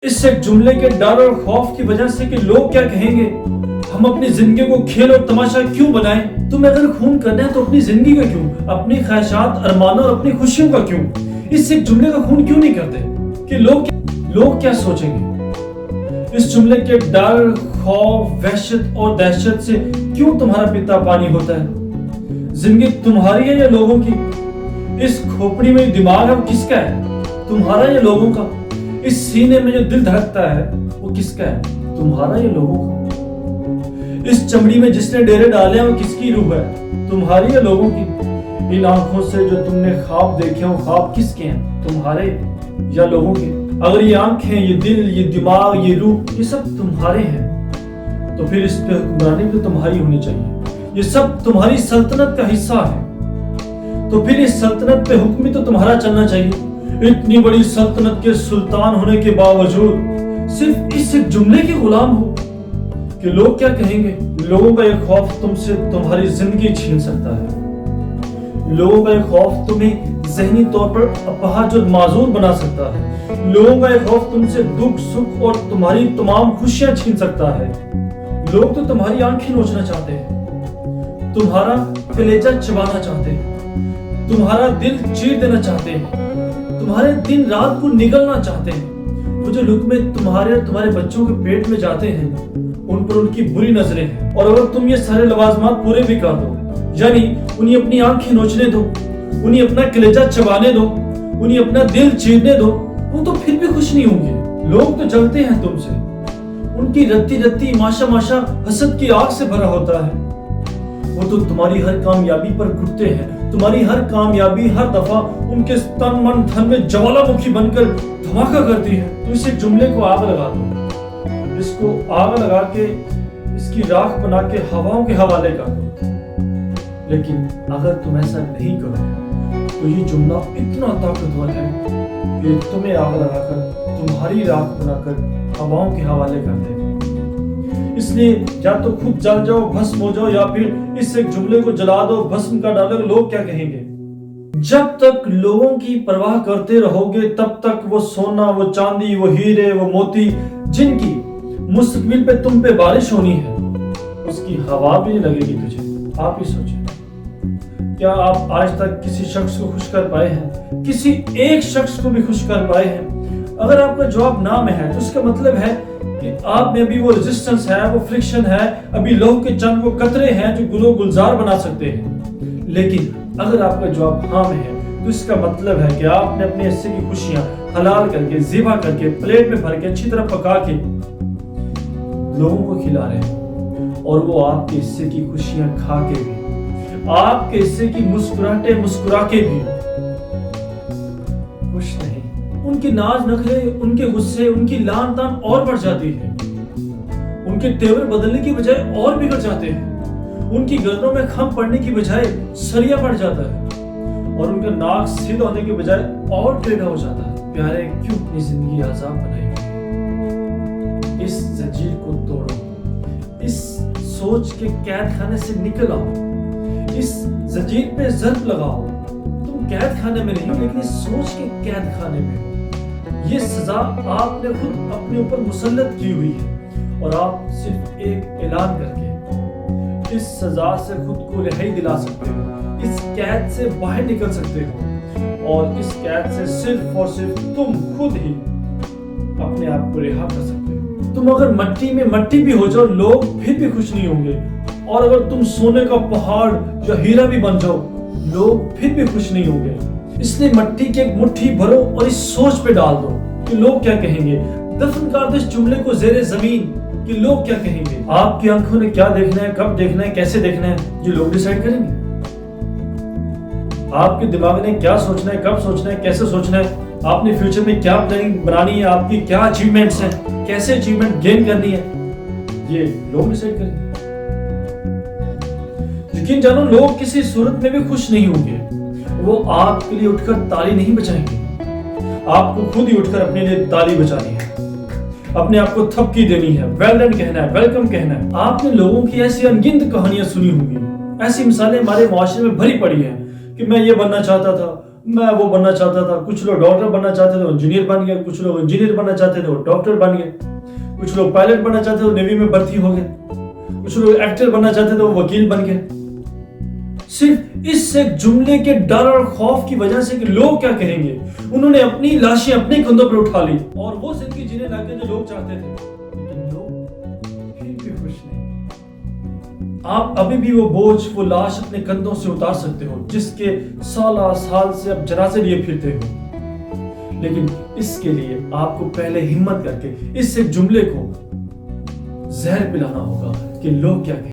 اس ایک جملے کے ڈر اور خوف کی وجہ سے کہ لوگ کیا کہیں گے، ہم اپنی زندگی کو کھیل اور تماشا کیوں بنائیں؟ تمہیں اگر خون کرنا ہے تو اپنی زندگی کا کیوں، اپنی خواہشات، ارمانوں اور اپنی خوشیوں کا کیوں؟ اس ایک جملے کا خون کیوں نہیں کرتے کہ لوگ کیا سوچیں گے؟ اس جملے کے ڈر، خوف، وحشت اور دہشت سے کیوں تمہارا پیتا پانی ہوتا ہے؟ زندگی تمہاری ہے یا لوگوں کی؟ اس کھوپڑی میں دماغ اب کس کا ہے، تمہارا یا لوگوں کا؟ اس سینے میں جو دل دھڑکتا ہے وہ کس کا ہے، تمہارا یا لوگوں کا؟ اس چمڑی میں جس نے ڈیرے ڈالے ہیں وہ کس کی روح ہے، تمہاری یا لوگوں کی؟ ان آنکھوں سے جو تم نے خواب دیکھے ہیں وہ خواب کس کے ہیں، تمہارے یا لوگوں کے؟ اگر یہ آنکھیں، یہ دل، یہ دماغ، یہ روح، یہ سب تمہارے ہیں تو پھر اس پہ حکمرانی بھی تمہاری ہونی چاہیے۔ یہ سب تمہاری سلطنت کا حصہ ہے تو پھر اس سلطنت پہ حکم بھی تو تمہارا چلنا چاہیے۔ اتنی بڑی سلطنت کے سلطان ہونے کے باوجود صرف اس ایک جملے کے غلام ہو کہ لوگ کیا کہیں گے۔ لوگوں کا یہ خوف تم سے تمہاری زندگی چھین سکتا ہے۔ لوگوں کا یہ خوف تمہیں ذہنی طور پر اپاہج اور معذور بنا سکتا ہے۔ لوگوں کا یہ خوف تم سے دکھ، سکھ اور تمہاری تمام خوشیاں چھین سکتا ہے۔ لوگ تو تمہاری آنکھیں نوچنا چاہتے ہیں، تمہارا کلیجہ چبانا چاہتے ہیں، تمہارا دل چیر دینا چاہتے ہیں، تمہارے دن رات کو نگلنا چاہتے ہیں۔ وہ جو لقمے تمہارے اور تمہارے بچوں کے پیٹ میں جاتے ہیں ان پر ان کی بری نظریں ہیں، اور اگر تم یہ سارے لوازمات پورے بھی کر دو، یعنی انہیں اپنی آنکھیں نوچنے دو، انہیں اپنا کلیجہ چبانے دو، انہیں اپنا دل چیرنے دو، وہ تو پھر بھی خوش نہیں ہوں گے۔ لوگ تو جلتے ہیں تم سے، ان کی رتی رتی ماشا ماشا حسد کی آگ سے بھرا ہوتا ہے۔ وہ تو تمہاری ہر کامیابی پر گھٹتے ہیں، تمہاری ہر کامیابی ہر دفعہ ان کے تن من دھن میں جوالا مکھی بن کر دھماکہ کرتی ہے۔ تو اس ایک جملے کو آگ لگا دو، اس کو آگ لگا کے اس کی راکھ بنا کے ہواؤں کے حوالے کر دو۔ لیکن اگر تم ایسا نہیں کرو تو یہ جملہ اتنا طاقتور ہے کہ تمہیں آگ لگا کر تمہاری راکھ بنا کر ہواؤں کے حوالے کر دے۔ اس لیے یا تو خود جل جاؤ، بھسم ہو جاؤ، یا پھر اس ایک جملے کو جلا دو، بھسم کا ڈالو۔ لوگ کیا کہیں گے؟ جب تک لوگوں کی پرواہ کرتے رہو گے تب تک وہ سونا، وہ چاندی، وہ ہیرے، وہ موتی جن کی مستقبل پہ تم پہ بارش ہونی ہے اس کی ہوا بھی نہیں لگے گی تجھے۔ آپ ہی سوچیں، کیا آپ آج تک کسی شخص کو خوش کر پائے ہیں، کسی ایک شخص کو بھی خوش کر پائے ہیں؟ اگر آپ کا جواب نہ میں ہے تو اس کا مطلب ہے کہ آپ میں ابھی وہ ریزسٹنس ہے، وہ فرکشن ہے، ابھی لوہ کے چند وہ قطرے ہیں جو گلو گلزار بنا سکتے ہیں۔ لیکن اگر آپ کا جواب ہاں میں ہے تو اس کا مطلب ہے کہ آپ نے اپنے حصے کی خوشیاں حلال کر کے، ذبح کر کے، پلیٹ میں بھر کے، اچھی طرح پکا کے لوگوں کو کھلا رہے ہیں، اور وہ آپ کے حصے کی خوشیاں کھا کے بھی، آپ کے حصے کی مسکراہٹیں مسکرا کے بھی خوش نہیں۔ ان کے ناز نخرے، ان کے غصے، ان کی لان تان اور بڑھ جاتی ہے، ان کے تیور بدلنے کی بجائے اور بگڑ جاتے ہیں، ان کی گردنوں میں خم پڑنے کی بجائے سریا پڑ جاتا ہے، اور ان کا ناک سیدھا ہونے کی بجائے اور ٹیڑھا ہو جاتا ہے۔ پیارے، کیوں اپنی زندگی عذاب بنائی؟ اس زنجیر کو توڑو، اس سوچ کے قید خانے سے نکل آؤ، اس زنجیر پہ ضرب لگاؤ۔ تم قید خانے میں نہیں ہو لیکن اس سوچ کے قید خانے میں ہو۔ یہ سزا آپ نے خود اپنے اوپر مسلط کی ہوئی ہے، اور آپ صرف ایک اعلان کر کے اس سزا سے خود کو رہائی دلا سکتے ہو، اس قید سے باہر نکل سکتے ہو، اور اس قید سے صرف اور صرف تم خود ہی اپنے آپ کو رہا کر سکتے ہو۔ تم اگر مٹی میں مٹی بھی ہو جاؤ لوگ پھر بھی خوش نہیں ہوں گے، اور اگر تم سونے کا پہاڑ یا ہیرا بھی بن جاؤ لوگ پھر بھی خوش نہیں ہوں گے۔ اس لیے مٹی کی ایک مٹھی بھرو اور اس سوچ پہ ڈال دو کہ لوگ کیا کہیں گے۔ دفن کر دو اس جملے کو زیر زمین کہ لوگ کیا کہیں گے۔ آپ کی آنکھوں نے کیا دیکھنا ہے، کب دیکھنا ہے، کیسے دیکھنا ہے، یہ لوگ ڈیسائیڈ کریں گے۔ آپ کے دماغ نے کیا سوچنا ہے، کب سوچنا ہے، کیسے سوچنا ہے، آپ نے فیوچر میں کیا پلاننگ بنانی ہے، آپ کی کیا اچیومنٹس ہیں، کیسے اچیومنٹ گین کرنی ہے، یہ لوگ ڈیسائیڈ کریں گے۔ یقین جانو لوگ کسی صورت میں بھی خوش نہیں ہوں گے۔ وہ آپ کے لیے اٹھ کر تالی نہیں بجائیں گے، آپ کو خود ہی اٹھ کر اپنے لیے تالی بجانی ہے، اپنے آپ کو تھپکی دینی ہے، ویل ڈن کہنا ہے، ویلکم کہنا ہے۔ آپ نے لوگوں کی ایسی انگنت کہانیاں سنی ہوں گی، ایسی مثالیں ہمارے معاشرے میں بھری پڑی ہیں کہ میں یہ بننا چاہتا تھا، میں وہ بننا چاہتا تھا. کچھ لوگ ڈاکٹر بننا چاہتے تھے, وہ انجینئر بن گئے. کچھ لوگ انجینئر بننا چاہتے تھے, وہ ڈاکٹر بن گئے. کچھ لوگ پائلٹ بننا چاہتے تھے, وہ نیوی میں بھرتی ہو گئے. کچھ لوگ ایکٹر بننا چاہتے تھے, وہ وکیل بن گئے. صرف اس ایک جملے کے ڈر اور خوف کی وجہ سے کہ لوگ کیا کہیں گے, انہوں نے اپنی لاشیں اپنے کندھوں پر اٹھا لی اور وہ زندگی جینے لگے جو لوگ چاہتے تھے. لیکن لوگ پھر بھی خوش نہیں. آپ ابھی بھی وہ بوجھ, وہ لاش اپنے کندھوں سے اتار سکتے ہو جس کے سالہ سال سے اب جنازے لیے پھرتے ہو. لیکن اس کے لیے آپ کو پہلے ہمت کر کے اس ایک جملے کو زہر پلانا ہوگا کہ لوگ کیا کہیں.